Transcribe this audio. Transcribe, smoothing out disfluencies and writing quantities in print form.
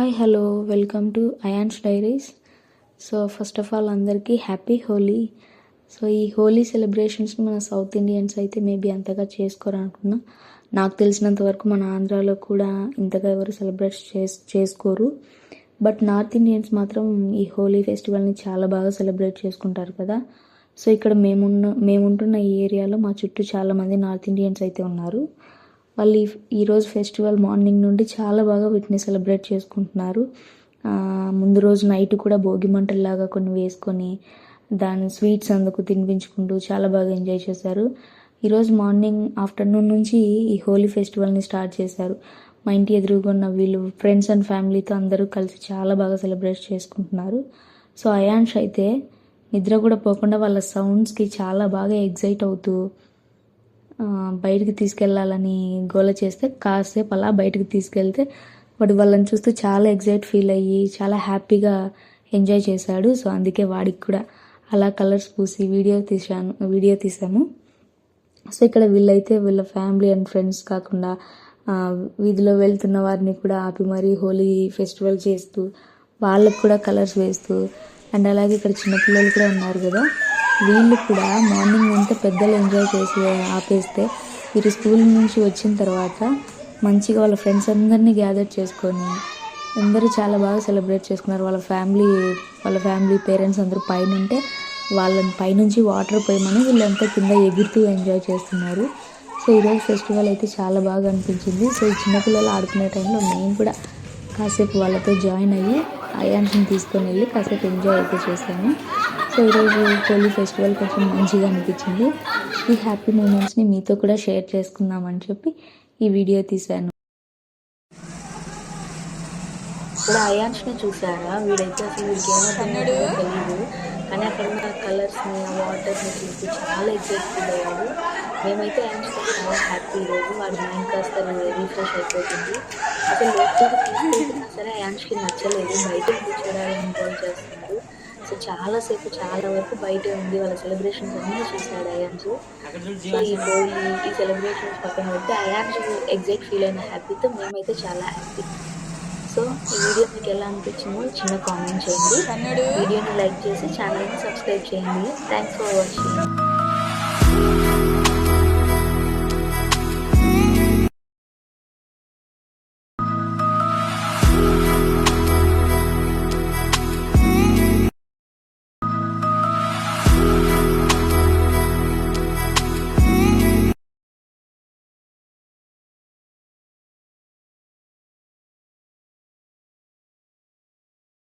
Hi hello welcome to ions diaries. So first of all అందరికీ happy Holi. So ఈ హోలీ సెలబ్రేషన్స్ని మన south Indians అయితే maybe అంతగా చేసుకోరనుకున్నా. నాకు తెలిసినంత వరకు మన ఆంధ్రాలో కూడా ఇంతగా ఎవరు సెలబ్రేట్ చేసుకోరు. బట్ నార్త్ ఇండియన్స్ మాత్రం ఈ హోలీ ఫెస్టివల్ని చాలా బాగా సెలబ్రేట్ చేసుకుంటారు కదా. సో ఇక్కడ మేముంటున్న ఈ ఏరియాలో మా చుట్టూ చాలామంది నార్త్ ఇండియన్స్ అయితే ఉన్నారు. వాళ్ళు ఈరోజు ఫెస్టివల్ మార్నింగ్ నుండి చాలా బాగా వీటిని సెలబ్రేట్ చేసుకుంటున్నారు. ముందు రోజు నైట్ కూడా భోగి మంటల్లాగా కొన్ని వేసుకొని దాని స్వీట్స్ అందుకు తినిపించుకుంటూ చాలా బాగా ఎంజాయ్ చేశారు. ఈరోజు మార్నింగ్ ఆఫ్టర్నూన్ నుంచి ఈ హోలీ ఫెస్టివల్ని స్టార్ట్ చేశారు. మా ఇంటి ఎదురుగున్న వీళ్ళు ఫ్రెండ్స్ అండ్ ఫ్యామిలీతో అందరూ కలిసి చాలా బాగా సెలబ్రేట్ చేసుకుంటున్నారు. సో అయాన్ష్ అయితే నిద్ర కూడా పోకుండా వాళ్ళ సౌండ్స్కి చాలా బాగా ఎగ్జైట్ అవుతూ బయటికి తీసుకెళ్ళాలని గోల చేస్తే కాసేపు అలా బయటకు తీసుకెళ్తే వాడు వాళ్ళని చూస్తూ చాలా ఎగ్జైట్ ఫీల్ అయ్యి చాలా హ్యాపీగా ఎంజాయ్ చేశాడు. సో అందుకే వాడికి కూడా అలా కలర్స్ పూసి వీడియో తీసాము. సో ఇక్కడ వీళ్ళైతే వీళ్ళ ఫ్యామిలీ అండ్ ఫ్రెండ్స్ కాకుండా వీధిలో వెళ్తున్న వారిని కూడా ఆపి మరీ హోలీ ఫెస్టివల్ చేస్తూ వాళ్ళకు కూడా కలర్స్ వేస్తూ అండ్ అలాగే ఇక్కడ చిన్నపిల్లలు కూడా ఉన్నారు కదా, వీళ్ళు కూడా మార్నింగ్ అంతా పెద్దలు ఎంజాయ్ చేసి ఆపేస్తే వీరు స్కూల్ నుంచి వచ్చిన తర్వాత మంచిగా వాళ్ళ ఫ్రెండ్స్ అందరినీ గ్యాదర్ చేసుకొని అందరూ చాలా బాగా సెలబ్రేట్ చేసుకున్నారు. వాళ్ళ ఫ్యామిలీ పేరెంట్స్ అందరూ పైన ఉంటే వాళ్ళని పైనుంచి వాటర్ పోయమని వీళ్ళంతా కింద ఎగురుతూ ఎంజాయ్ చేస్తున్నారు. సో ఈరోజు ఫెస్టివల్ అయితే చాలా బాగా అనిపించింది. సో ఈ చిన్నపిల్లలు ఆడుకునే టైంలో నేను కూడా కాసేపు వాళ్ళతో జాయిన్ అయ్యి అయాన్స్ని తీసుకొని వెళ్ళి కాసేపు ఎంజాయ్ అయితే చేశాను. సో ఈరోజు హోలీ ఫెస్టివల్ కొంచెం మంచిగా అనిపించింది. ఈ హ్యాపీ మూమెంట్స్ని మీతో కూడా షేర్ చేసుకుందామని చెప్పి ఈ వీడియో తీశాను. ఇప్పుడు అయాన్స్ని చూసారా, వీడైతే అసలు వీడికి ఏమవుతుందో తెలియదు, కానీ అక్కడ ఉన్న కలర్స్ని వాటర్ని చూసి చాలా ఎగ్జైట్ ఫీల్ అయ్యాడు. మేమైతే అయాన్స్తో చాలా హ్యాపీ. ఈరోజు వాడి మైండ్ కాస్త రీఫ్రెష్ అయిపోతుంది. అసలు లోపలికి తీసుకెళ్తున్నా సరే అయాన్స్కి నచ్చలేదు, బయటకు కూర్చోడానికి ఎంజాయ్ చేస్తున్నారు. సో చాలాసేపు చాలా వరకు బయటే ఉంది వాళ్ళ సెలబ్రేషన్స్ అన్నీ చూశాడు అయాన్స్. సో ఈ హోలీ ఈ సెలబ్రేషన్స్ పక్కన పెడితే అయాన్స్ ఎగ్జైట్ ఫీల్ అయిన హ్యాపీతో మేమైతే చాలా హ్యాపీ. సో ఈ వీడియో మీకు ఎలా అనిపించిందో చిన్న కామెంట్ చేయండి. వీడియోని లైక్ చేసి ఛానల్ని సబ్స్క్రైబ్ చేయండి. Thanks for watching.